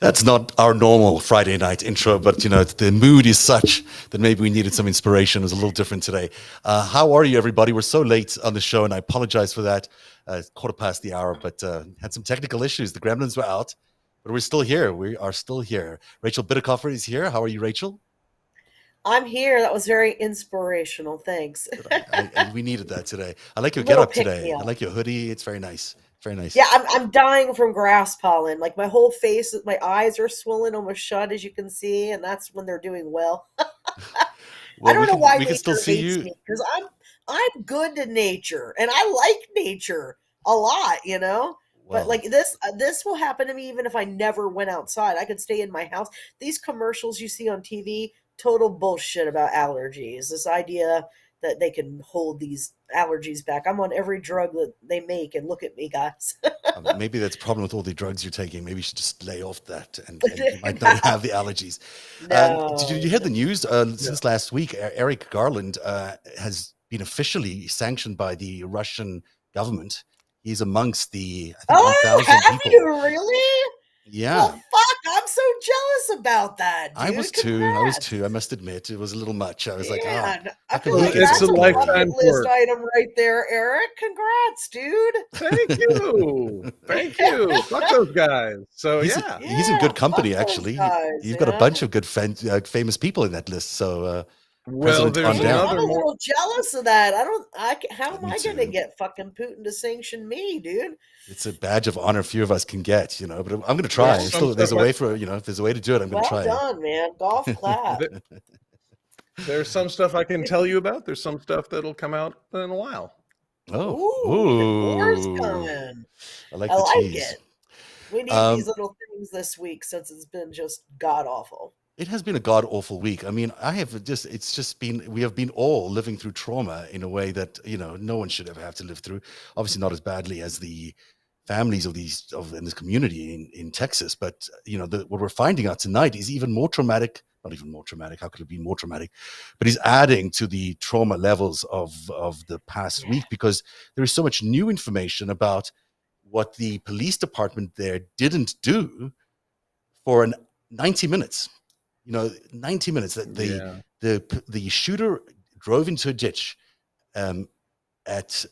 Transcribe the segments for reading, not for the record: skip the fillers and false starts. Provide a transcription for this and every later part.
That's not our normal Friday night intro, but the mood is such that maybe we needed some inspiration. It was a little different today. How are you, everybody? We're so late on the show, and I apologize for that. It's quarter past the hour, but had some technical issues. The gremlins were out, but we're still here. We are still here. Rachel Bitterkoffer is here. How are you, Rachel? I'm here. That was very inspirational. Thanks. We needed that today. I like your Little getup pick me today. I up. like your hoodie. It's very nice. Very nice. Yeah, I'm dying from grass pollen. Like my whole face, my eyes are swollen, almost shut, as you can see, and that's when they're doing well. I Well, we don't know can why we can still nature see hates you. me because I'm good to nature and I like nature a lot. But Well, like this will happen to me even if I never went outside. I could stay in my house. These commercials you see on TV, total bullshit about allergies. This idea that they can hold these allergies back. I'm on every drug that they make, and look at me, guys. maybe that's a problem with all the drugs you're taking. Maybe you should just lay off that, and you might not have the allergies. Did you No, hear no. the news Yeah. since last week? Eric Garland has been officially sanctioned by the Russian government. He's amongst the, I think, Oh, 1,000 have people. you really? Well, Yeah, fuck, I'm so jealous about that, I was dude. too. I was Congrats. too. I must admit, it was a little much. I was like, Man, how I can feel he like get It's a that's a something like lifetime bucket list work. item right there, Eric. Congrats, dude. Thank you. Thank you. Fuck those guys. So yeah. He's in good Yeah, fuck company, those actually. guys, You've got a man. bunch of good famous people in that list. So, Well, President on there's Damn, down. I'm another a more. little jealous of that. How am Me I gonna too. get fucking Putin to sanction me, dude? It's a badge of honor few of us can get, but I'm going to try. There's Yeah, some Still, there's stuff a way for, if there's a way to do it, I'm going to well try. done, man. Golf clap. th- there's some stuff I can tell you about. There's some stuff that'll come out in a while. Oh, Ooh, even more's ooh, coming. I like I the like tease. it. We need these Um, little things this week since it's been just god awful. it has been a god awful week. I mean, it's just been, we have been all living through trauma in a way that, no one should ever have to live through. Obviously, not as badly as the families in this community in Texas, but what we're finding out tonight is even more traumatic. Not even more traumatic. How could it be more traumatic? But he's adding to the trauma levels of the past Yeah. week because there is so much new information about what the police department there didn't do for 90 minutes. 90 minutes that Yeah. the shooter drove into a ditch at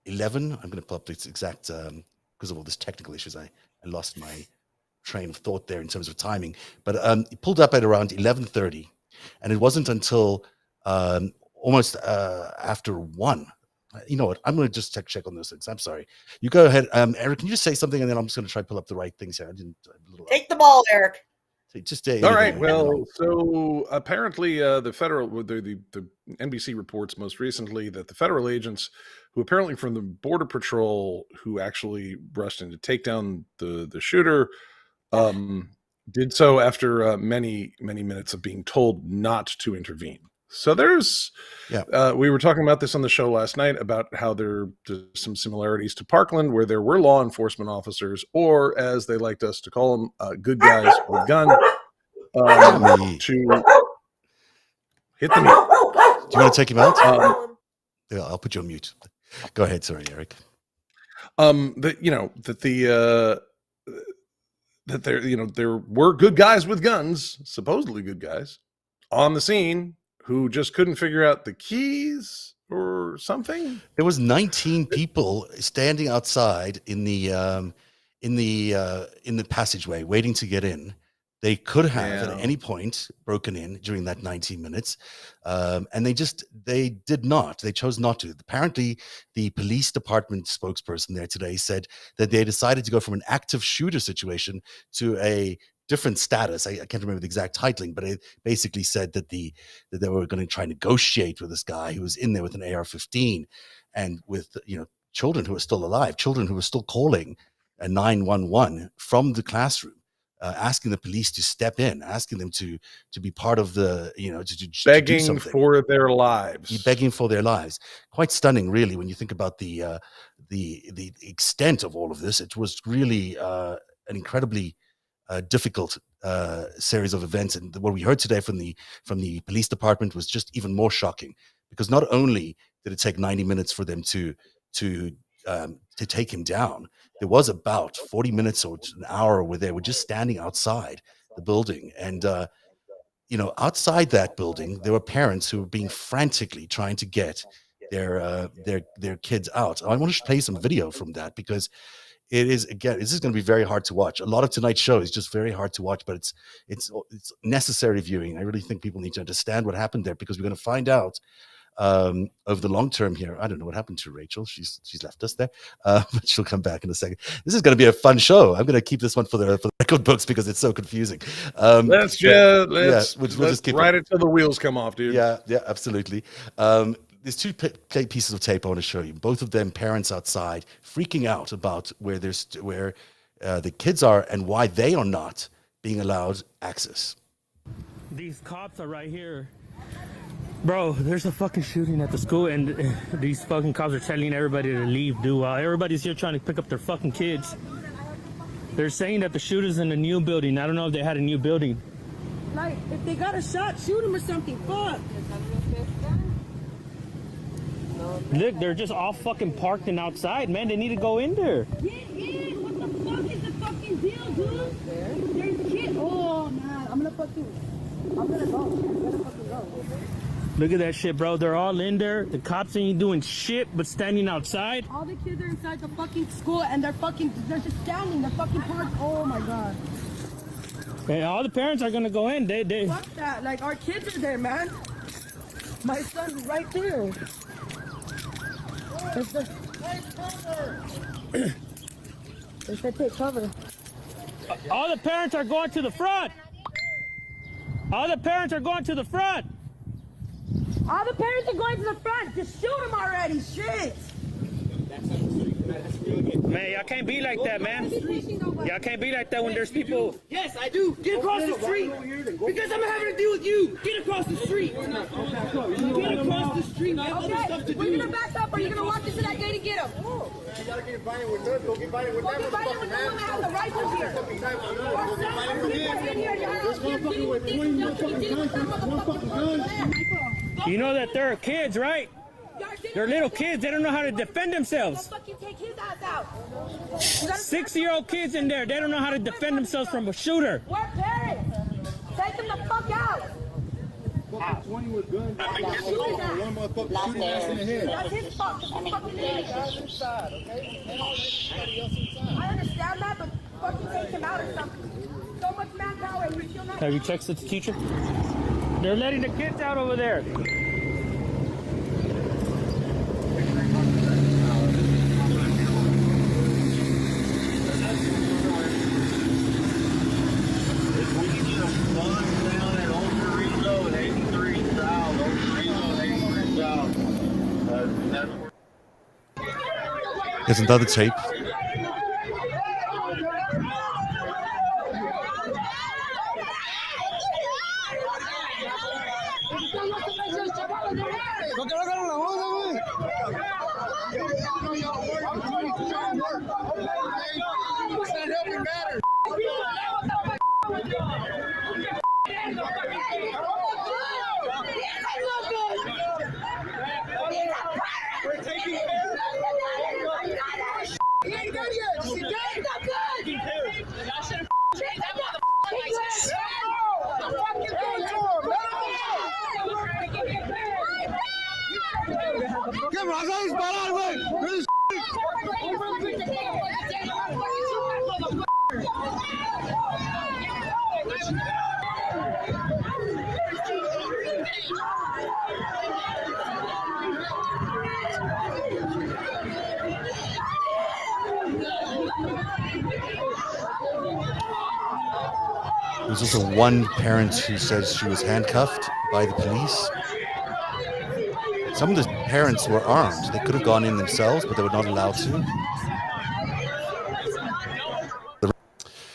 11. I'm going to pull up this exact because of all these technical issues. I lost my train of thought there in terms of timing, but he pulled up at around 11:30, and it wasn't until almost after 1. You know what? I'm going to just check on those things. I'm sorry. You go ahead, Eric. Can you just say something, and then I'm just going to try to pull up the right things here. I didn't. A little, Take the ball, Eric. just All anything. right. Well, so apparently, the NBC reports most recently that the federal agents, who apparently from the Border Patrol, who actually rushed in to take down the shooter, did so after many minutes of being told not to intervene. So there's, we were talking about this on the show last night about how there's some similarities to Parkland, where there were law enforcement officers, or as they liked us to call them, good guys with guns, to hit them. Do you want to take him out? Um, I'll put you on mute. Go ahead, sorry, Eric. That there were good guys with guns, supposedly good guys, on the scene who just couldn't figure out the keys or something. There was 19 people standing outside in the passageway waiting to get in. They could have at any point broken in during that 19 minutes, and they did not. They chose not to. Apparently, the police department spokesperson there today said that they decided to go from an active shooter situation to a different status. I can't remember the exact titling, but it basically said that they were going to try and negotiate with this guy who was in there with an AR-15 and with children who are still alive, children who are still calling a 911 from the classroom. Asking the police to step in, asking them to be part of the, to do something. For their lives. Begging for their lives. Quite stunning, really, when you think about the extent of all of this. It was really an incredibly difficult series of events, and what we heard today from the police department was just even more shocking, because not only did it take 90 minutes for them to to take him down. There was about 40 minutes or an hour where they were just standing outside the building. And, outside that building, there were parents who were being frantically trying to get their kids out. I want to play some video from that because it is, again, this is going to be very hard to watch. A lot of tonight's show is just very hard to watch, but it's necessary viewing. I really think people need to understand what happened there because we're going to find out over the long term here. I don't know what happened to Rachel. She's left us there, but she'll come back in a second. This is going to be a fun show. I'm going to keep this one for the record books because it's so confusing. We'll just keep it until the wheels come off, dude. Yeah, absolutely. There's two pieces of tape I want to show you. Both of them, parents outside freaking out about where the kids are and why they are not being allowed access. These cops are right here. Bro, there's a fucking shooting at the school and these fucking cops are telling everybody to leave, dude. While everybody's here trying to pick up their fucking kids. They're saying that the shooter's in a new building. I don't know if they had a new building. Like, if they got a shot, shoot him or something. Fuck. Look, they're just all fucking parked and outside, man. They need to go in there. Get in. What the fuck is the fucking deal, dude? There's kids. Oh, man. I'm gonna fucking go. I'm gonna fucking go. Look at that shit, bro. They're all in there. The cops ain't doing shit but standing outside. All the kids are inside the fucking school and they're just standing. They're fucking parked. Oh, my God. And all the parents are gonna go in. They. Fuck that. Like, our kids are there, man. My son's right there. They said take cover. All the parents are going to the front. All the parents are going to the front. All the parents are going to the front. Just shoot them already. Shit. Man, y'all can't be like that, man. Y'all can't be like that when there's people. Yes, I do. Get across the street. Because I'm having to deal with you. Get across the street. Get across the street. I have other stuff to do. We're gonna back up or you're gonna walk into that gate and get him. You gotta get violent with us. Go get violent with them. Go get violent with them when I have the rifle here. You know that there are kids, right? They're little kids. They don't know how to defend themselves. Fucking take his ass out. 6-year-old kids in there. They don't know how to defend themselves from a shooter. We're parents. Take him the fuck out. 20 with guns. One motherfucker shooting us in the head. That's his fault. Fucking inside, okay? I understand that, but fucking take him out or something. So much manpower and we still not. Have you texted the teacher? They're letting the kids out over there. Here's another tape. There's also one parent who says she was handcuffed by the police. Some of the parents were armed. They could have gone in themselves, but they were not allowed to.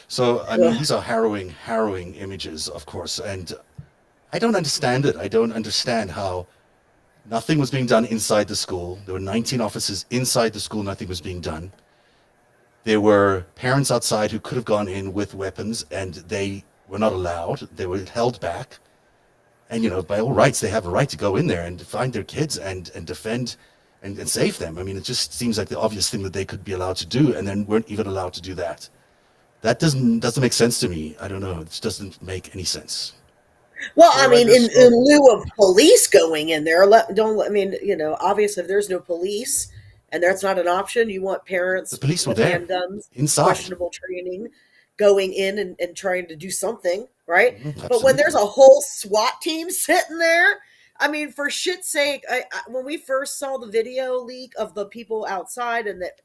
So, I mean, these are harrowing, harrowing images, of course. And I don't understand it. I don't understand how nothing was being done inside the school. There were 19 officers inside the school. Nothing was being done. There were parents outside who could have gone in with weapons, and they were not allowed. They were held back. And, you know, by all rights, they have a right to go in there and find their kids and defend and save them. I mean, it just seems like the obvious thing that they could be allowed to do, and then weren't even allowed to do that. That doesn't make sense to me. I don't know. It doesn't make any sense. Well, So I I mean, just in lieu of police going in there, I mean, obviously, if there's no police and that's not an option, you want The parents police were with there handguns, inside. questionable training, going in and trying to do something, right? But when Absolutely. there's a whole SWAT team sitting there, I mean, for shit's sake, when we first saw the video leak of the people outside and that,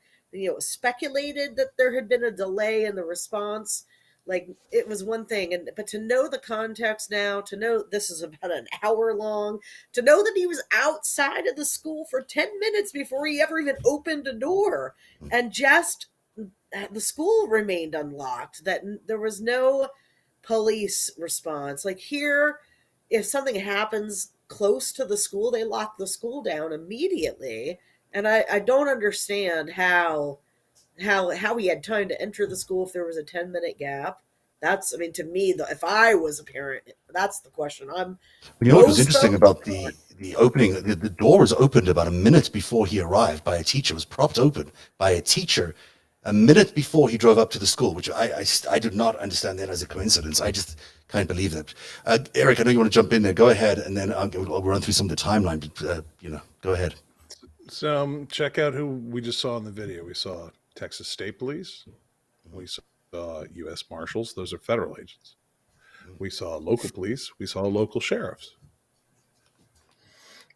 speculated that there had been a delay in the response, like it was one thing, but to know the context now, to know this is about an hour long, to know that he was outside of the school for 10 minutes before he ever even opened a door, and just the school remained unlocked, that there was no police response. Like here, if something happens close to the school, they lock the school down immediately. And I don't understand how he had time to enter the school if there was a 10-minute gap. I mean, to me, if I was a parent, that's the question I'm You know what was most interesting focused about on. the opening? The door was opened about a minute before he arrived by a teacher. It was propped open by a teacher a minute before he drove up to the school, which I did not understand that as a coincidence. I just can't believe that. Eric, I know you want to jump in there. Go ahead, and then I'll run through some of the timeline. But, go ahead. So check out who we just saw in the video. We saw Texas State Police. We saw U.S. Marshals. Those are federal agents. We saw local police. We saw local sheriffs.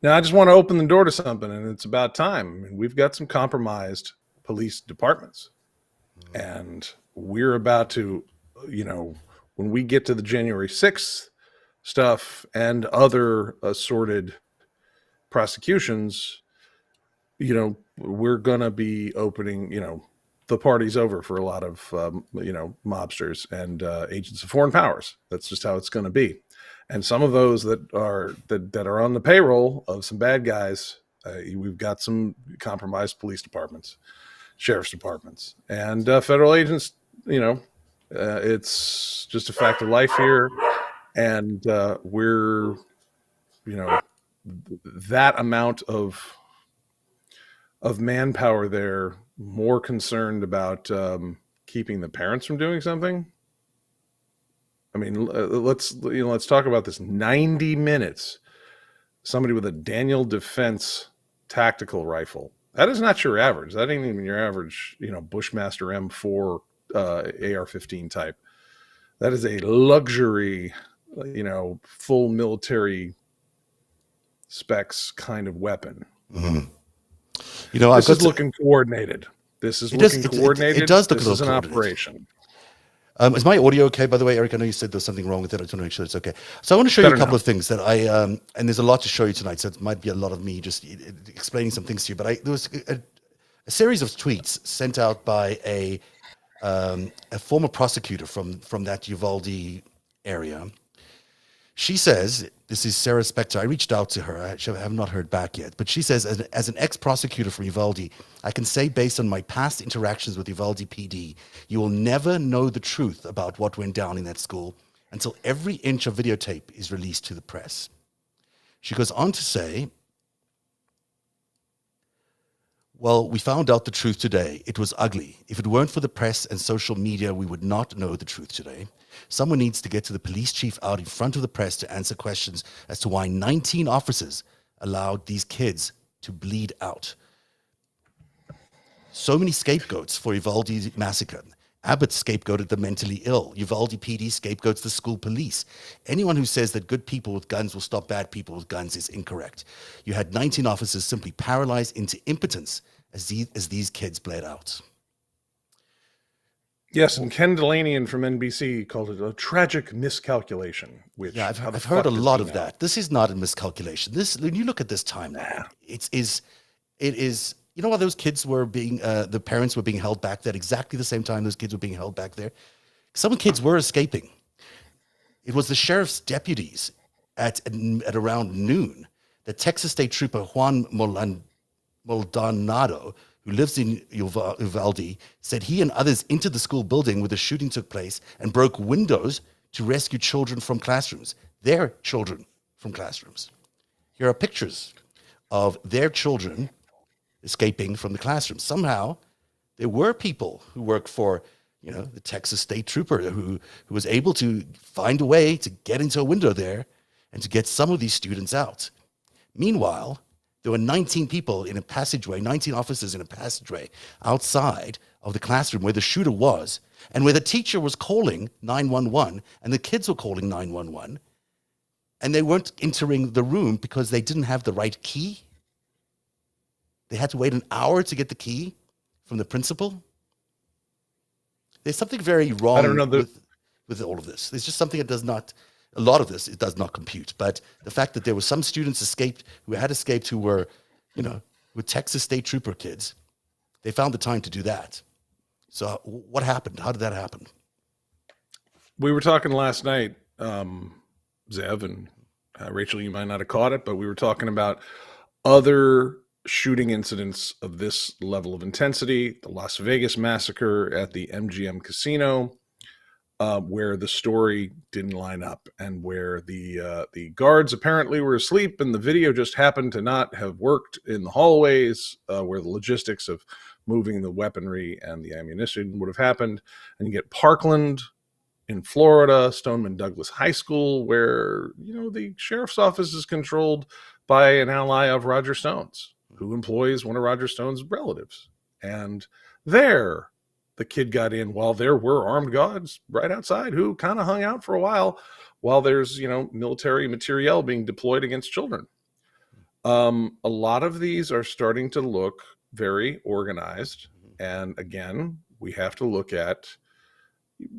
Now, I just want to open the door to something, and it's about time. I mean, we've got some compromised police departments, and we're about to, when we get to the January 6th stuff and other assorted prosecutions, we're going to be opening, the party's over for a lot of, mobsters and agents of foreign powers. That's just how it's going to be. And some of those that are on the payroll of some bad guys, we've got some compromised police departments, sheriff's departments, and federal agents. It's just a fact of life here, and we're, that amount of manpower there, more concerned about keeping the parents from doing something. I mean, let's talk about this. 90 minutes. Somebody with a Daniel Defense tactical rifle. That is not your average. That ain't even your average, Bushmaster M4 AR-15 type. That is a luxury, full military specs kind of weapon. Mm-hmm. This is looking coordinated. This is looking coordinated. It does look this a is an coordinated. operation. Is my audio okay, by the way, Eric? I know you said there's something wrong with it. I just want to make sure it's okay. So I want to show you a couple of things that and there's a lot to show you tonight, so it might be a lot of me just explaining some things to you. But there was a series of tweets sent out by a former prosecutor from that Uvalde area. She says, this is Sarah Spector. I reached out to her. I have not heard back yet. But she says, as an ex-prosecutor from Uvalde, I can say based on my past interactions with Uvalde PD, you will never know the truth about what went down in that school until every inch of videotape is released to the press. She goes on to say, well, we found out the truth today. It was ugly. If it weren't for the press and social media, we would not know the truth today. Someone needs to get to the police chief out in front of the press to answer questions as to why 19 officers allowed these kids to bleed out. So many scapegoats for Uvalde's massacre. Abbott scapegoated the mentally ill. Uvalde PD scapegoats the school police. Anyone who says that good people with guns will stop bad people with guns is incorrect. You had 19 officers simply paralyzed into impotence as these kids bled out. Yes, and Ken Delanian from NBC called it a tragic miscalculation. Which I've heard a lot of that. This is not a miscalculation. When you look at this timeline, it is. You know why those kids were being, the parents were being held back there at exactly the same time those kids were being held back there? Some kids were escaping. It was the sheriff's deputies at around noon that Texas State Trooper Juan Maldonado, who lives in Uvalde, said he and others entered the school building where the shooting took place and broke windows to rescue children from classrooms. Their children from classrooms. Here are pictures of their children escaping from the classroom. Somehow, there were people who worked for, the Texas State Trooper who was able to find a way to get into a window there and to get some of these students out. Meanwhile, there were 19 people in a passageway, 19 officers in a passageway outside of the classroom where the shooter was, and where the teacher was calling 911 and the kids were calling 911, and they weren't entering the room because they didn't have the right key. They had to wait an hour to get the key from the principal. There's something very wrong with all of this. There's just something that does not, a lot of this, it does not compute. But the fact that there were some students who had escaped, who were, with Texas State Trooper kids, they found the time to do that. So what happened? How did that happen? We were talking last night, Zev and Rachel, you might not have caught it, but we were talking about other shooting incidents of this level of intensity, the Las Vegas massacre at the MGM casino, where the story didn't line up and where the guards apparently were asleep and the video just happened to not have worked in the hallways, where the logistics of moving the weaponry and the ammunition would have happened. And you get Parkland in Florida, Stoneman Douglas High School, where, the sheriff's office is controlled by an ally of Roger Stone's, who employs one of Roger Stone's relatives. And there, the kid got in while there were armed guards right outside who kind of hung out for a while there's, military materiel being deployed against children. A lot of these are starting to look very organized. And again, we have to look at,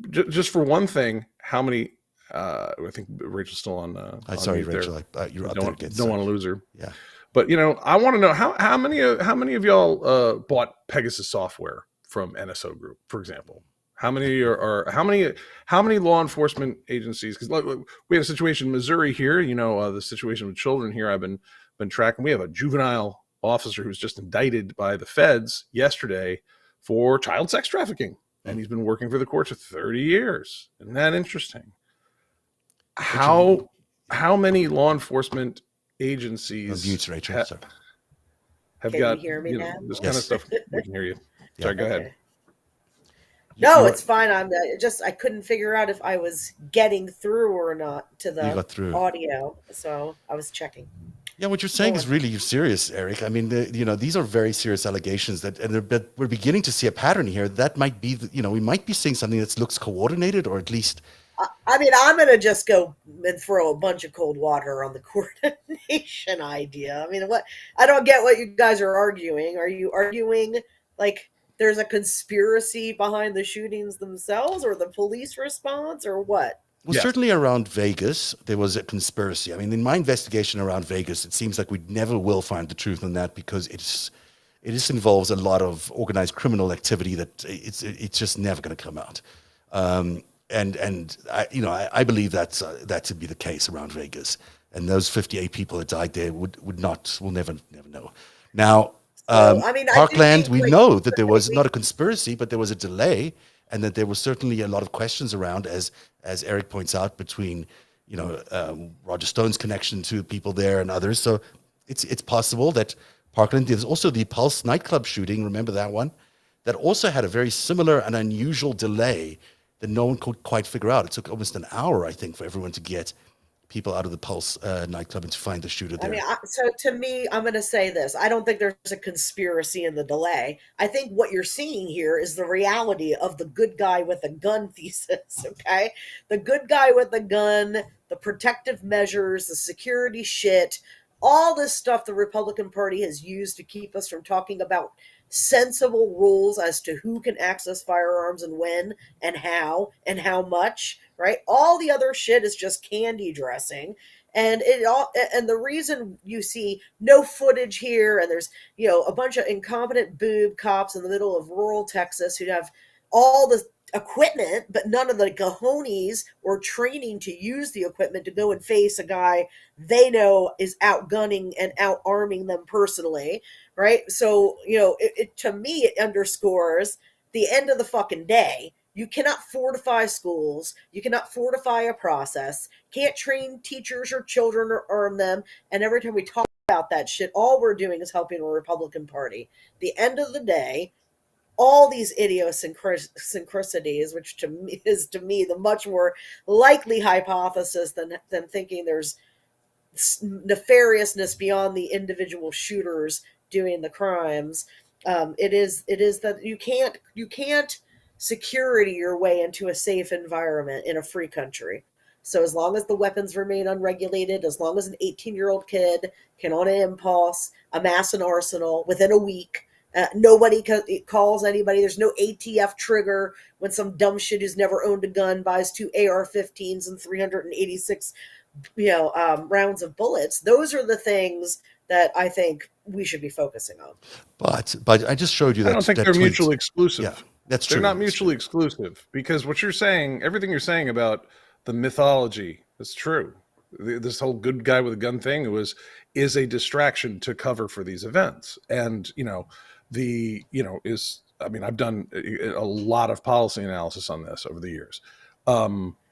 just for one thing, how many, I think Rachel's still on. Sorry, Rachel. You're don't want to lose her. Yeah. But, I want to know how many of y'all bought Pegasus software from NSO Group, for example? How many how many law enforcement agencies? Because we had a situation in Missouri here. The situation with children here. I've been tracking. We have a juvenile officer who's just indicted by the feds yesterday for child sex trafficking, and he's been working for the courts for 30 years. Isn't that interesting? How many law enforcement agencies Rachel, have Can got you hear me now? this kind of stuff? We can hear you. Sorry, go ahead. No, it's fine. I couldn't figure out if I was getting through or not to the audio, so I was checking. Yeah, what you're saying is really serious, Eric. I mean, these are very serious allegations but we're beginning to see a pattern here. That might be, we might be seeing something that looks coordinated, or at least. I mean, I'm going to just go and throw a bunch of cold water on the coordination idea. I mean, I don't get what you guys are arguing. Are you arguing like there's a conspiracy behind the shootings themselves, or the police response, or what? Well, certainly around Vegas, there was a conspiracy. I mean, in my investigation around Vegas, it seems like we never will find the truth on that, because it just involves a lot of organized criminal activity that it's just never going to come out. And I believe that to be the case around Vegas, and those 58 people that died there will never know. Now, Parkland, we know that there was not a conspiracy, but there was a delay, and that there was certainly a lot of questions around, as Eric points out, between Roger Stone's connection to people there and others. So it's possible that Parkland. There's also the Pulse nightclub shooting. Remember that one? That also had a very similar and unusual delay that no one could quite figure out. It took almost an hour, I think, for everyone to get people out of the Pulse nightclub and to find the shooter there. I mean, so to me, I'm going to say this. I don't think there's a conspiracy in the delay. I think what you're seeing here is the reality of the good guy with a gun thesis, okay? The good guy with a gun, the protective measures, the security shit, all this stuff the Republican Party has used to keep us from talking about sensible rules as to who can access firearms and when and how much, right? All the other shit is just candy dressing. And the reason you see no footage here, and there's, a bunch of incompetent boob cops in the middle of rural Texas who have all the equipment, but none of the cojones or training to use the equipment to go and face a guy they know is outgunning and out arming them personally, right? So, to me, it underscores the end of the fucking day. You cannot fortify schools. You cannot fortify a process. Can't train teachers or children or arm them. And every time we talk about that shit, all we're doing is helping the Republican Party. The end of the day, all these idiosyncrasies, which to me is the much more likely hypothesis than thinking there's nefariousness beyond the individual shooters doing the crimes. It is that you can't security your way into a safe environment in a free country. So as long as the weapons remain unregulated, as long as an 18-year-old kid can on an impulse amass an arsenal within a week, nobody calls anybody. There's no ATF trigger when some dumb shit who's never owned a gun buys 2 AR-15s and 386 rounds of bullets. Those are the things that I think we should be focusing on. But I just showed you that. I don't think they're tweet. mutually exclusive. Yeah, that's true. They're not mutually exclusive, because what you're saying, everything you're saying about the mythology is true. This whole good guy with a gun thing is a distraction to cover for these events. And, I've done a lot of policy analysis on this over the years.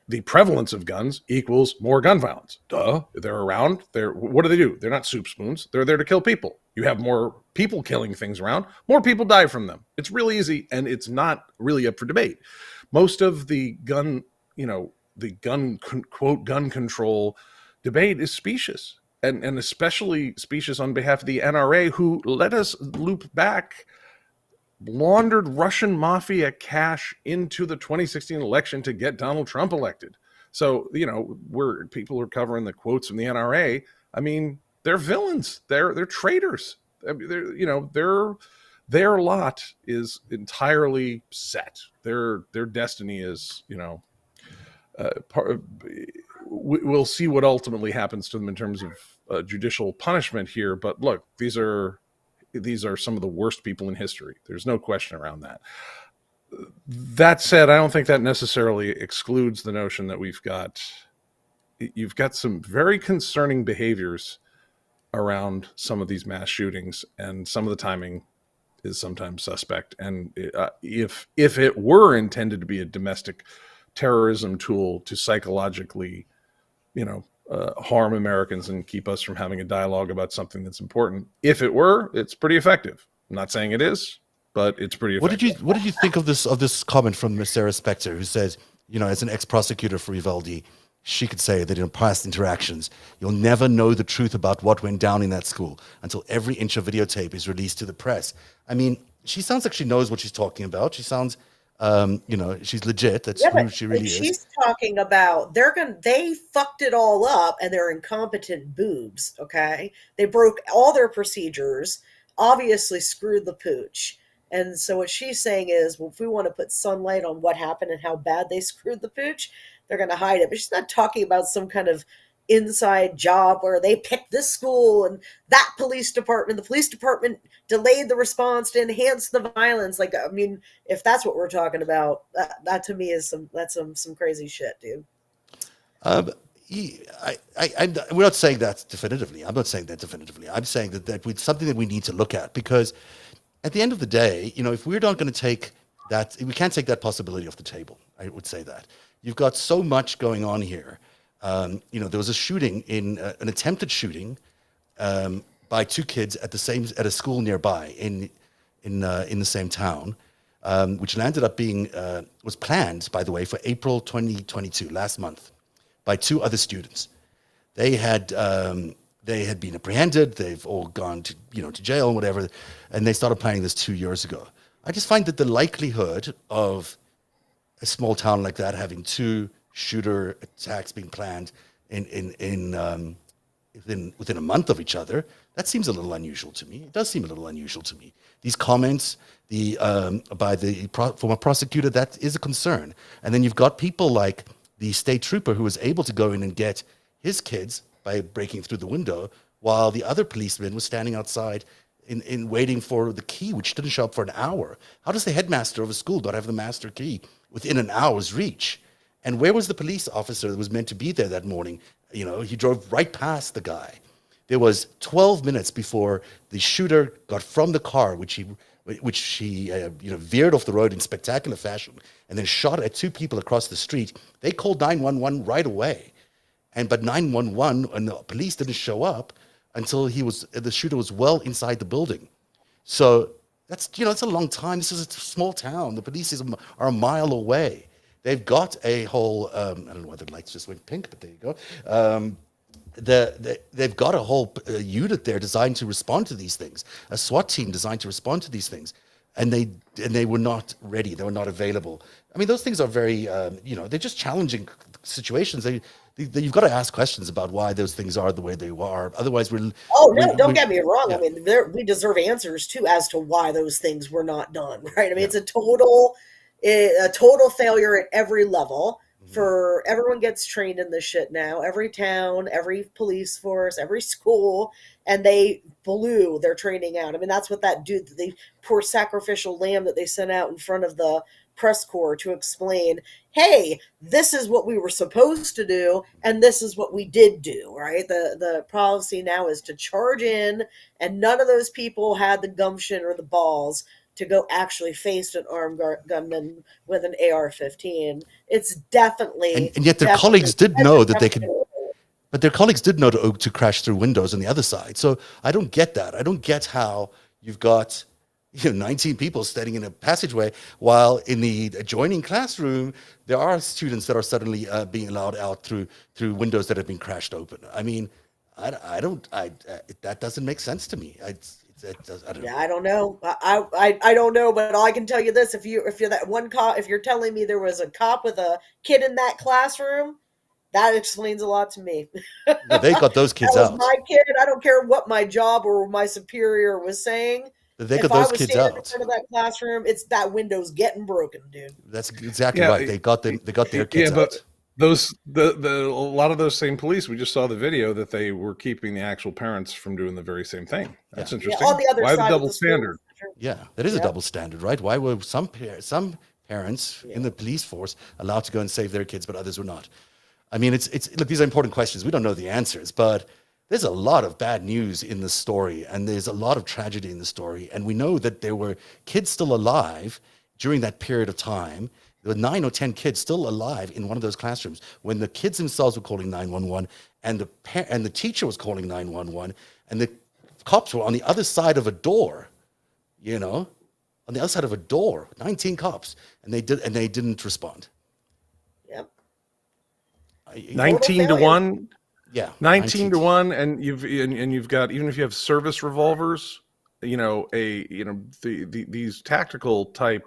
The prevalence of guns equals more gun violence. Duh. They're around. What do? They're not soup spoons. They're there to kill people. You have more people killing things around, more people die from them. It's really easy, and it's not really up for debate. Most of the gun control debate is specious, and especially specious on behalf of the NRA, who, let us loop back, laundered Russian mafia cash into the 2016 election to get Donald Trump elected. So, where people are covering the quotes from the NRA, I mean, they're villains. They're traitors. I mean, their lot is entirely set. Their destiny is, we'll see what ultimately happens to them in terms of judicial punishment here. But look, these are some of the worst people in history. There's no question around that. That said, I don't think that necessarily excludes the notion that you've got some very concerning behaviors around some of these mass shootings, and some of the timing is sometimes suspect. And if it were intended to be a domestic terrorism tool to psychologically, harm Americans and keep us from having a dialogue about something that's important, if it were, it's pretty effective. I'm not saying it is, but it's pretty effective. What did you think of this comment from Sarah Spector, who says, as an ex-prosecutor for Uvalde, she could say that in past interactions, you'll never know the truth about what went down in that school until every inch of videotape is released to the press. I mean, she sounds like she knows what she's talking about. She sounds, she's legit. That's who she really is. She's talking about they fucked it all up, and they're incompetent boobs. Okay, they broke all their procedures, obviously screwed the pooch. And so what she's saying is, well, if we want to put sunlight on what happened and how bad they screwed the pooch, they're going to hide it. But she's not talking about some kind of inside job where they picked this school and that police department. The police department delayed the response to enhance the violence. Like, I mean, if that's what we're talking about, that to me is some crazy shit, dude. We're not saying that definitively. I'm not saying that definitively. I'm saying that it's something that we need to look at, because at the end of the day, if we're not going to take that, we can't take that possibility off the table. I would say that. You've got so much going on here. There was a shooting an attempted shooting by two kids at a school nearby in the same town, which ended up being was planned, by the way, for April 2022, last month, by two other students. They had been apprehended. They've all gone to jail and whatever, and they started planning this 2 years ago. I just find that the likelihood of a small town like that having two shooter attacks being planned within a month of each other, that seems a little unusual to me. It does seem a little unusual to me. These comments by the former prosecutor, that is a concern. And then you've got people like the state trooper who was able to go in and get his kids by breaking through the window, while the other policeman was standing outside in waiting for the key, which didn't show up for an hour. How does the headmaster of a school not have the master key within an hour's reach? And where was the police officer that was meant to be there that morning? He drove right past the guy. There was 12 minutes before the shooter got from the car, which he veered off the road in spectacular fashion, and then shot at two people across the street. They called 911 right away. But 911, and the police didn't show up, until the shooter was well inside the building. So that's a long time. This is a small town. The police are a mile away. They've got a whole I don't know why the lights just went pink, but there you go. They've got a whole unit there designed to respond to these things, a SWAT team designed to respond to these things, and they were not ready. They were not available. I mean, those things are very they're just challenging situations. You've got to ask questions about why those things are the way they are. Otherwise, don't get me wrong. Yeah. I mean, we deserve answers too as to why those things were not done. Right? I mean, it's a total failure at every level. For everyone gets trained in this shit now. Every town, every police force, every school, and they blew their training out. I mean, that's what that dude, the poor sacrificial lamb that they sent out in front of the press corps to explain, hey, this is what we were supposed to do, and this is what we did do, right? The policy now is to charge in, and none of those people had the gumption or the balls to go actually face an armed gunman with an AR-15. It's definitely... And yet their colleagues did know that they could... But their colleagues did know to crash through windows on the other side. So I don't get that. I don't get how you've got 19 people standing in a passageway while in the adjoining classroom, there are students that are suddenly being allowed out through windows that have been crashed open. I mean, that doesn't make sense to me. I don't know. I don't know, but I can tell you this: if you're that one cop, if you're telling me there was a cop with a kid in that classroom, that explains a lot to me. Yeah, they got those kids that was out. My kid. I don't care what my job or my superior was saying. They got those kids out. In front of that classroom, it's that window's getting broken, dude. That's exactly right. They got their kids out. But a lot of those same police, we just saw the video that they were keeping the actual parents from doing the very same thing. That's interesting. On the other Why side the double standard? Yeah, that is a double standard, right? Why were some parents in the police force allowed to go and save their kids, but others were not? I mean, look, these are important questions. We don't know the answers, but there's a lot of bad news in the story, and there's a lot of tragedy in the story. And we know that there were kids still alive during that period of time. There were 9 or 10 kids still alive in one of those classrooms when the kids themselves were calling 911, and the teacher was calling 911, and the cops were on the other side of a door, on the other side of a door, 19 cops, and they didn't respond. Yep. 19 to 1. Yeah, 19 to 1, and you've got, even if you have service revolvers, these tactical type,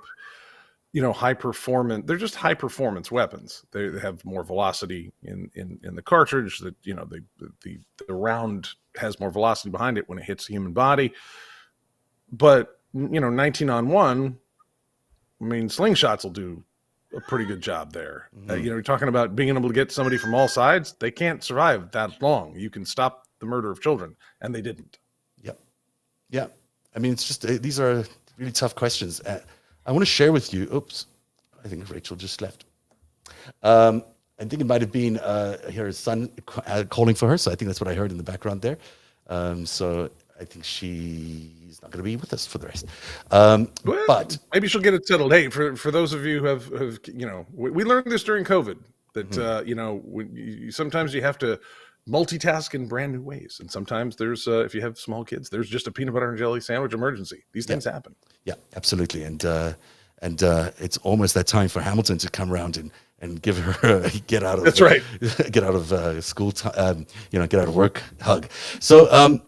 high performance, they're just high performance weapons. They have more velocity in the cartridge, that the round has more velocity behind it when it hits the human body. But 19 on 1, I mean, slingshots will do a pretty good job there. Mm-hmm. You're talking about being able to get somebody from all sides. They can't survive that long. You can stop the murder of children, and they didn't. Yeah. I mean, it's just these are really tough questions. I want to share with you. Oops, I think Rachel just left. I think it might have been her son calling for her. So I think that's what I heard in the background there. So I think she's not going to be with us for the rest. But maybe she'll get it settled. Hey, for those of you who have we learned this during COVID that sometimes you have to multitask in brand new ways, and sometimes there's if you have small kids, there's just a peanut butter and jelly sandwich emergency. These things happen. Yeah, absolutely. And it's almost that time for Hamilton to come around and give her get out of get out of school time, get out of work hug. So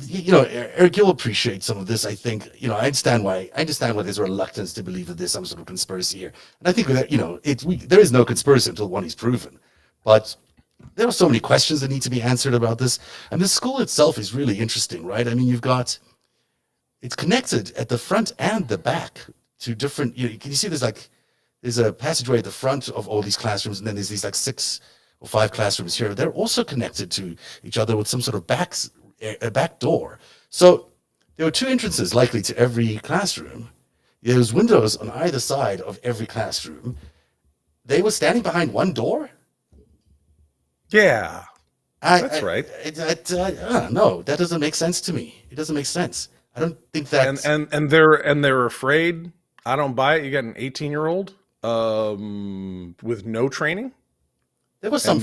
Eric, you'll appreciate some of this. I think I understand why there's a reluctance to believe that there's some sort of conspiracy here, and I think that there is no conspiracy until one is proven. But there are so many questions that need to be answered about this, and the school itself is really interesting, right? I mean, it's connected at the front and the back to different. Can you see there's a passageway at the front of all these classrooms, and then there's these 6 or 5 classrooms here. They're also connected to each other with some sort of a back door. So there were 2 entrances likely to every classroom. There's windows on either side of every classroom. They were standing behind one door. Yeah, that's right. No, that doesn't make sense to me. It doesn't make sense. I don't think that. And they're afraid. I don't buy it. You got an 18-year-old with no training. There was some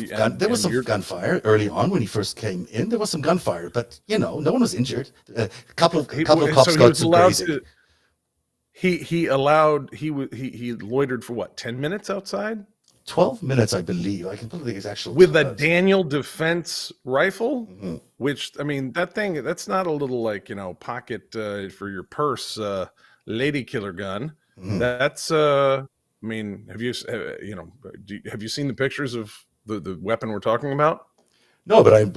gunfire early on when he first came in. There was some gunfire, but no one was injured. A couple of cops got some grazing. He loitered for what, 10 minutes outside? 12 minutes, I believe. I can put the actual with a Daniel Defense rifle, which, I mean, that's not a little pocket for your purse lady killer gun. That's I mean, have you seen the pictures of the weapon we're talking about? No, but I'm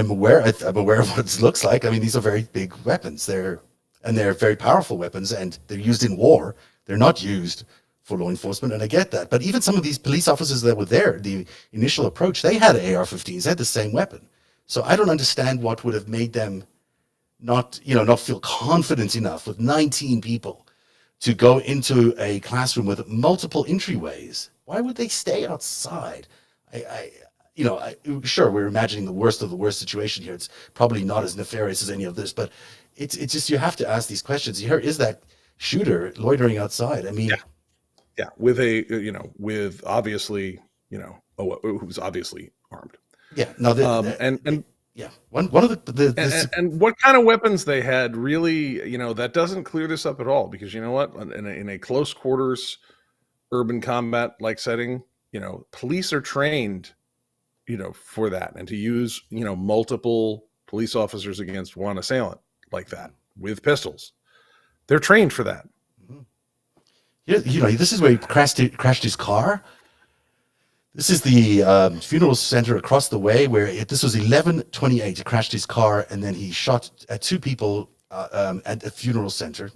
aware. I'm aware of what it looks like. I mean, these are very big weapons. They're very powerful weapons, and they're used in war. They're not used for law enforcement, and I get that. But even some of these police officers that were there, the initial approach, they had AR-15s. They had the same weapon. So I don't understand what would have made them not feel confident enough with 19 people to go into a classroom with multiple entryways. Why would they stay outside? Sure, we're imagining the worst of the worst situation here. It's probably not as nefarious as any of this, but it's just, you have to ask these questions. Here is that shooter loitering outside. I mean, yeah, with with obviously, who's obviously armed. Yeah, no, yeah, one of and what kind of weapons they had really, that doesn't clear this up at all, because you know what, in a close quarters urban combat like setting, police are trained for that, and to use multiple police officers against one assailant like that with pistols, they're trained for that. This is where he crashed his car. This is the funeral center across the way where this was 11:28. He crashed his car, and then he shot at two people at the funeral center.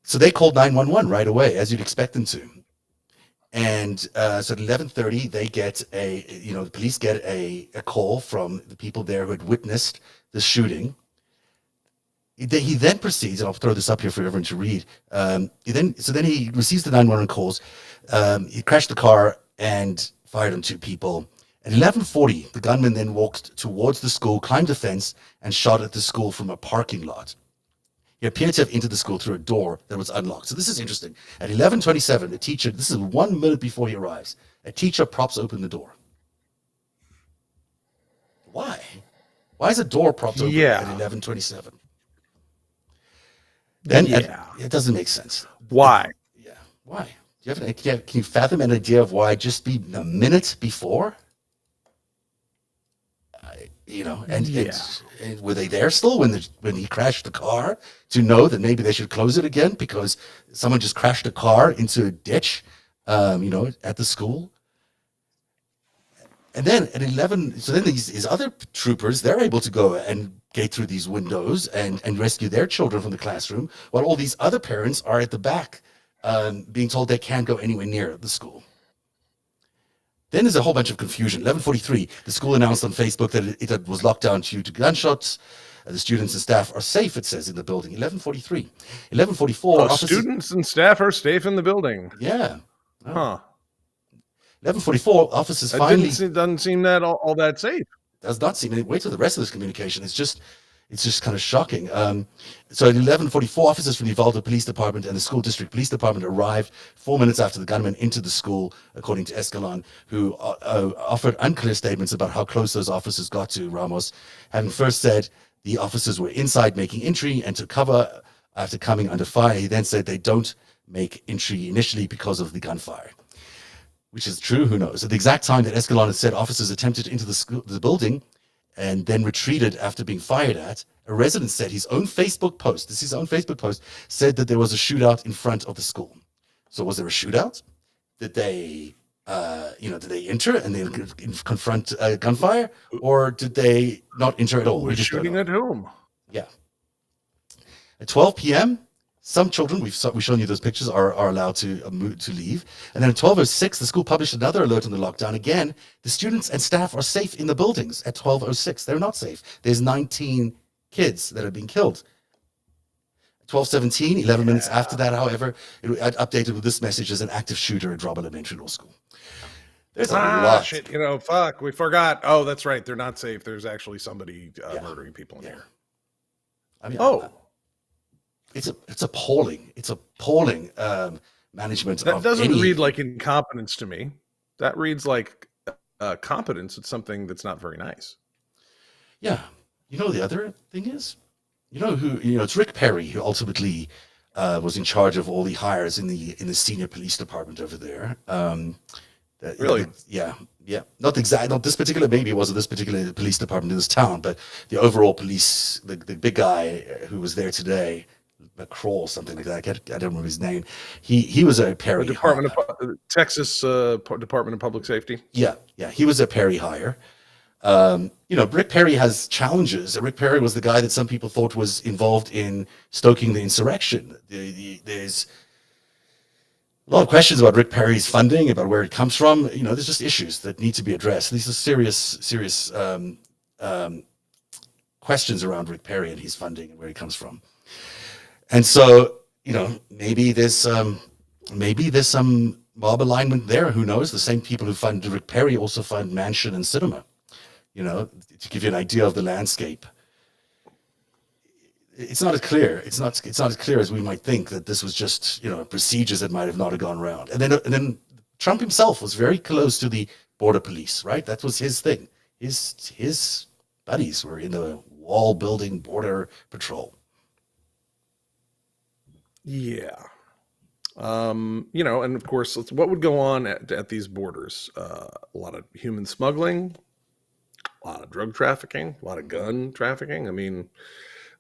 So they called 911 right away, as you'd expect them to. And so at 11:30, they get the police get a call from the people there who had witnessed the shooting. He then proceeds, and I'll throw this up here for everyone to read. Then he receives the 911 calls. He crashed the car and fired on two people. At 11:40, the gunman then walked towards the school, climbed the fence, and shot at the school from a parking lot. He appeared to have entered the school through a door that was unlocked. So this is interesting. At 11:27, the teacher, this is 1 minute before he arrives, a teacher props open the door. Why? Why is a door propped open at 11:27? It doesn't make sense. Why? Why? Can you fathom an idea of why just be a minute before? And were they there still when he crashed the car to know that maybe they should close it again because someone just crashed a car into a ditch, at the school? And then at 11, so then his other troopers, they're able to go and gate through these windows and rescue their children from the classroom, while all these other parents are at the back being told they can't go anywhere near the school. Then there's a whole bunch of confusion. 11:43, the school announced on Facebook that it was locked down due to gunshots. The students and staff are safe, it says, in the building. 11:43. 11:44. Students and staff are safe in the building. Yeah. Oh. Huh. 11:44, officers finally... doesn't seem that all that safe. Does not seem. Wait till the rest of this communication. It's just kind of shocking. So at 11:44, officers from the Uvalde Police Department and the School District Police Department arrived 4 minutes after the gunman entered the school, according to Escalon, who offered unclear statements about how close those officers got to Ramos, having first said the officers were inside making entry and took cover after coming under fire. He then said they don't make entry initially because of the gunfire. Which is true, who knows? At the exact time that Escalon had said officers attempted to enter the building and then retreated after being fired at, a resident said his own Facebook post said that there was a shootout in front of the school. So was there a shootout? Did they enter and then confront gunfire, or did they not enter at all? We're shooting at whom? Yeah. At 12 p.m., some children, we've shown you those pictures, are allowed to leave. And then at 12:06, the school published another alert on the lockdown. Again, the students and staff are safe in the buildings. At 12:06, they're not safe. There's 19 kids that are being killed. At 12:17, 11 minutes after that, however, it updated with this message as an active shooter at Robb Elementary Law School. There's a lot. Shit, fuck, we forgot. Oh, that's right. They're not safe. There's actually somebody murdering people in here. I mean, it's appalling. It's appalling management. That doesn't read like incompetence to me. That reads like competence. It's something that's not very nice. Yeah. The other thing is, it's Rick Perry who ultimately was in charge of all the hires in the senior police department over there. Really? Yeah. Not this particular, maybe it wasn't this particular police department in this town, but the overall police, the big guy who was there today, McCraw, something like that. I don't remember his name. He was a Perry. The Texas Department of Public Safety. Yeah. He was a Perry hire. Rick Perry has challenges. Rick Perry was the guy that some people thought was involved in stoking the insurrection. There's a lot of questions about Rick Perry's funding, about where it comes from. There's just issues that need to be addressed. These are serious questions around Rick Perry and his funding and where it comes from. And so, maybe there's some mob alignment there. Who knows? The same people who fund Rick Perry also fund Manchin and Sinema. To give you an idea of the landscape. It's not as clear. It's not as clear as we might think that this was just procedures that might have not have gone around. And then Trump himself was very close to the border police, right? That was his thing. His buddies were in the wall building border patrol. Yeah. And of course, what would go on at these borders? A lot of human smuggling, a lot of drug trafficking, a lot of gun trafficking. I mean,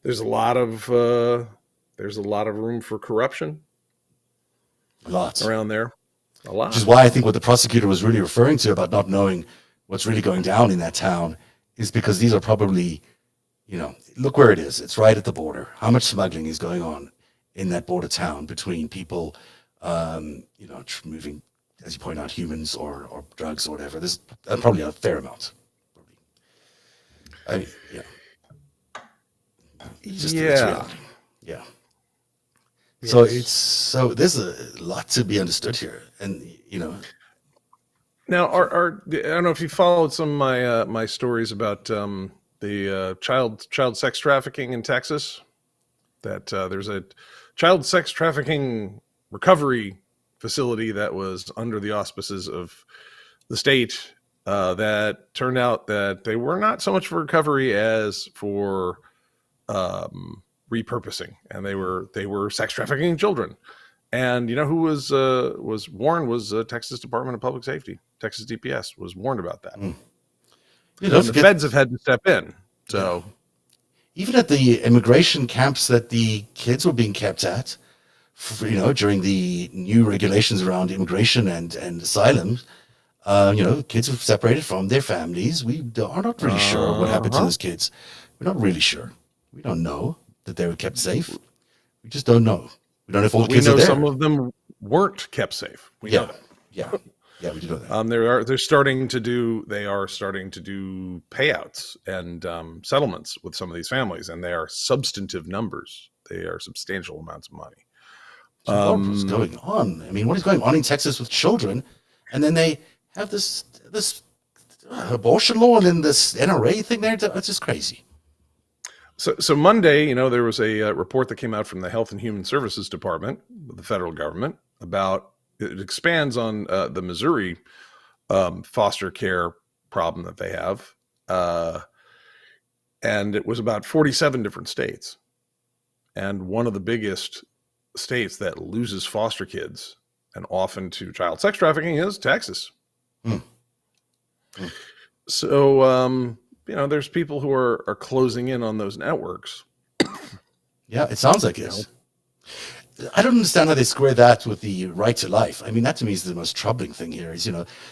there's a lot of room for corruption. Lots around there. A lot. Which is why I think what the prosecutor was really referring to about not knowing what's really going down in that town is because these are probably, look where it is. It's right at the border. How much smuggling is going on in that border town between people, moving, as you point out, humans or drugs or whatever. There's probably a fair amount. Yeah. So there's a lot to be understood here, and Now, I don't know if you followed some of my my stories about the child sex trafficking in Texas. That there's a child sex trafficking recovery facility that was under the auspices of the state. That turned out that they were not so much for recovery as for repurposing, and they were sex trafficking children. And who was warned was Texas Department of Public Safety. Texas DPS was warned about that. The feds have had to step in. So even at the immigration camps that the kids were being kept at, during the new regulations around immigration and asylum, kids were separated from their families. We are not really sure what happened to those kids. We're not really sure. We don't know that they were kept safe. We just don't know. We don't know if all the kids are there. Some of them weren't kept safe. We know that. Yeah, we do know that. They are starting to do payouts and settlements with some of these families, and they are substantive numbers. They are substantial amounts of money. So what's going on? I mean, what is going on in Texas with children? And then they have this abortion law and then this NRA thing there. That's just crazy. So Monday, there was a report that came out from the Health and Human Services Department of the federal government about it expands on the Missouri foster care problem that they have, and it was about 47 different states, and one of the biggest states that loses foster kids and often to child sex trafficking is Texas. So there's people who are closing in on those networks. Yeah, it sounds like it. I don't understand how they square that with the right to life. I mean, that to me is the most troubling thing here is,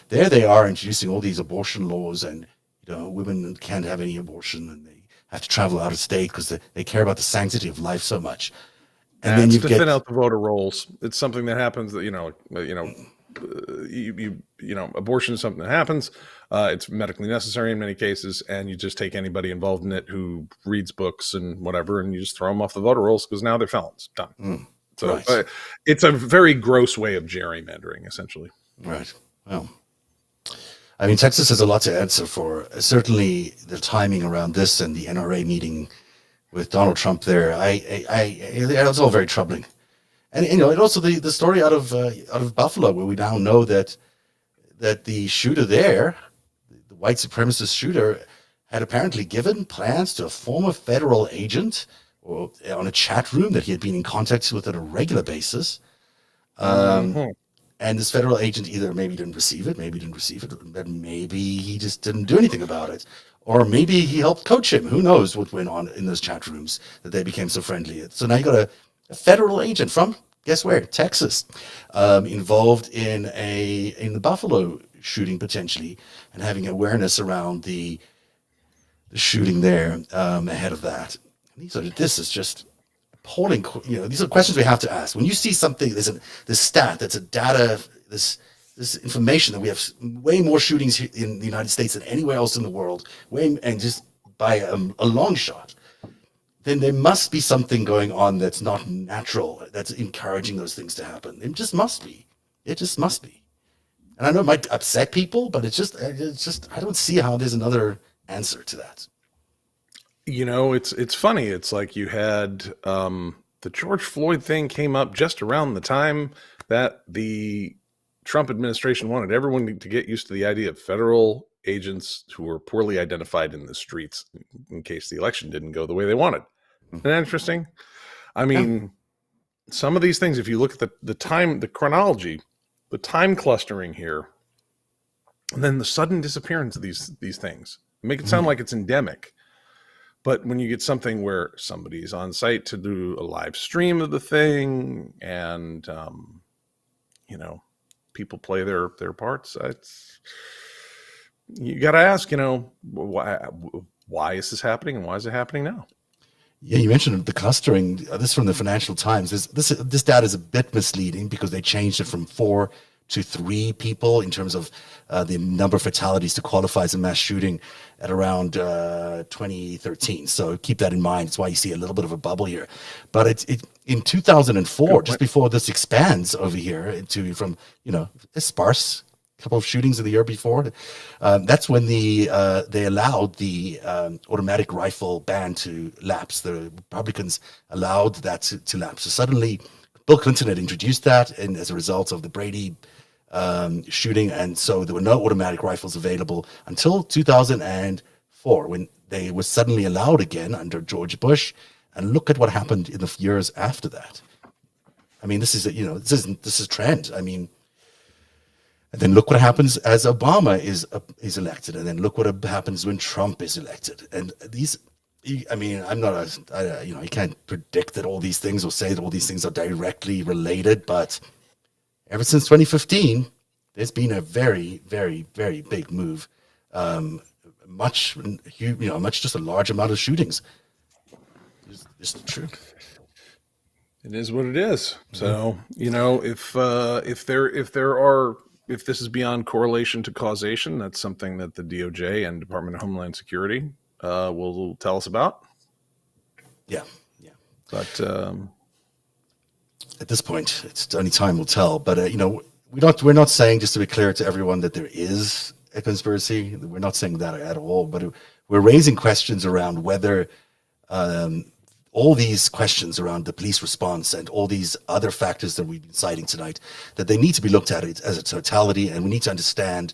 there they are introducing all these abortion laws and, women can't have any abortion and they have to travel out of state because they care about the sanctity of life so much. And then you get thin out the voter rolls. It's something that happens that, abortion is something that happens. It's medically necessary in many cases, and you just take anybody involved in it who reads books and whatever, and you just throw them off the voter rolls because now they're felons. Done. So right. It's a very gross way of gerrymandering, essentially. Right. Well, I mean, Texas has a lot to answer for. Certainly, the timing around this and the NRA meeting with Donald Trump there, it's all very troubling. And and also the story out of Buffalo, where we now know that that the shooter there, the white supremacist shooter, had apparently given plans to a former federal agent or on a chat room that he had been in contact with on a regular basis. And this federal agent either maybe didn't receive it, but maybe he just didn't do anything about it. Or maybe he helped coach him. Who knows what went on in those chat rooms that they became so friendly. So now you got a federal agent from, guess where? Texas, involved in the Buffalo shooting potentially, and having awareness around the shooting there ahead of that. This is just appalling. These are questions we have to ask. When you see something, there's this stat, that's a data, this information that we have way more shootings in the United States than anywhere else in the world, and just by a long shot, then there must be something going on that's not natural, that's encouraging those things to happen. It just must be. It just must be. And I know it might upset people, but it's just I don't see how there's another answer to that. It's funny. It's like you had the George Floyd thing came up just around the time that the Trump administration wanted everyone to get used to the idea of federal agents who were poorly identified in the streets in case the election didn't go the way they wanted. Isn't that interesting? I mean, some of these things, if you look at the time, the chronology, the time clustering here, and then the sudden disappearance of these things, make it sound like it's endemic. But when you get something where somebody's on site to do a live stream of the thing, and people play their parts, you got to ask, why is this happening, and why is it happening now? Yeah, you mentioned the clustering. This from the Financial Times. This data is a bit misleading because they changed it from 4 to 3 people in terms of the number of fatalities to qualify as a mass shooting at around 2013. So keep that in mind. That's why you see a little bit of a bubble here. But in 2004, just before this expands over here from a sparse couple of shootings in the year before, that's when they allowed the automatic rifle ban to lapse. The Republicans allowed that to lapse. So suddenly, Bill Clinton had introduced that, and as a result of the Brady shooting, and so there were no automatic rifles available until 2004, when they were suddenly allowed again under George Bush. And look at what happened in the years after that. I mean, this is a trend. I mean, and then look what happens as Obama is elected, and then look what happens when Trump is elected. And you can't predict that all these things or say that all these things are directly related, but ever since 2015, there's been a very, very, very big move. Much just a large amount of shootings. It's true. It is what it is. So, if this is beyond correlation to causation, that's something that the DOJ and Department of Homeland Security will tell us about. Yeah. But at this point, it's only time will tell. But we're not saying, just to be clear to everyone, that there is a conspiracy. We're not saying that at all. But we're raising questions around whether all these questions around the police response and all these other factors that we've been citing tonight, that they need to be looked at as a totality, and we need to understand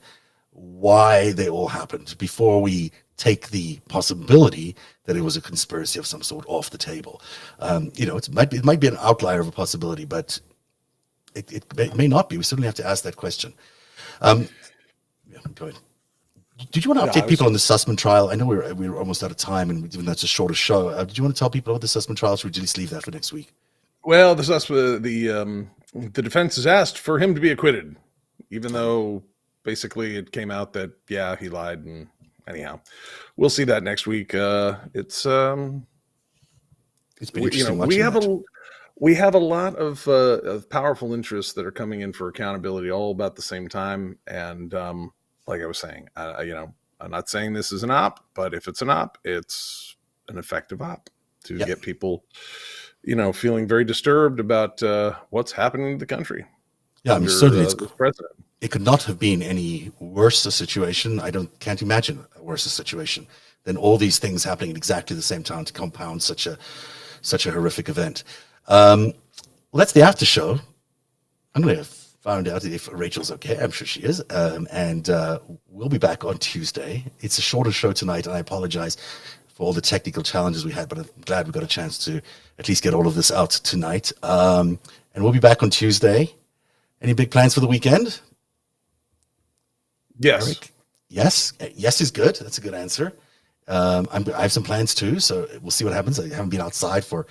why they all happened before we take the possibility that it was a conspiracy of some sort off the table. It might be an outlier of a possibility, but it may not be. We certainly have to ask that question. Go ahead. Did you want to update people on the Sussman trial? I know we're almost out of time, and given that's a shorter show, did you want to tell people about the Sussman trial, or should we just leave that for next week? Well, the defense has asked for him to be acquitted, even though basically it came out that he lied. And anyhow, we'll see that next week. It's been interesting. We have a lot of powerful interests that are coming in for accountability all about the same time, and like I was saying, I'm not saying this is an op, but if it's an op, it's an effective op to get people, feeling very disturbed about what's happening in the country. Yeah, certainly it could not have been any worse a situation. Can't imagine a worse a situation than all these things happening at exactly the same time to compound such a horrific event. Well, that's the after show. I'm going to found out if Rachel's okay. I'm sure she is. And we'll be back on Tuesday. It's a shorter show tonight, and I apologize for all the technical challenges we had, but I'm glad we got a chance to at least get all of this out tonight. And we'll be back on Tuesday. Any big plans for the weekend? Yes. Eric? Yes. Yes is good. That's a good answer. I have some plans too, so we'll see what happens. I haven't been outside for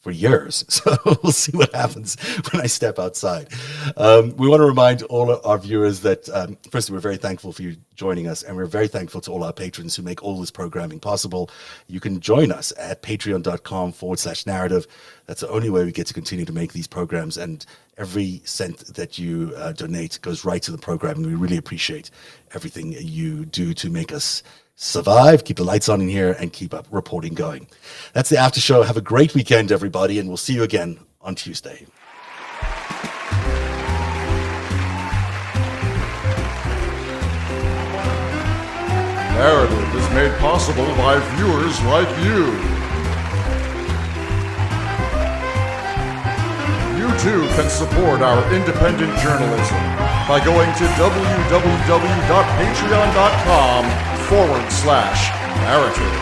years, so we'll see what happens when I step outside. We want to remind all of our viewers that firstly, we're very thankful for you joining us, and we're very thankful to all our patrons who make all this programming possible. You can join us at patreon.com/narrative. That's the only way we get to continue to make these programs, and every cent that you donate goes right to the program, and we really appreciate everything you do to make us survive, keep the lights on in here, and keep up reporting going. That's the after show. Have a great weekend, everybody, and we'll see you again on Tuesday. Narrative is made possible by viewers like you. You too can support our independent journalism by going to www.patreon.com/narrative.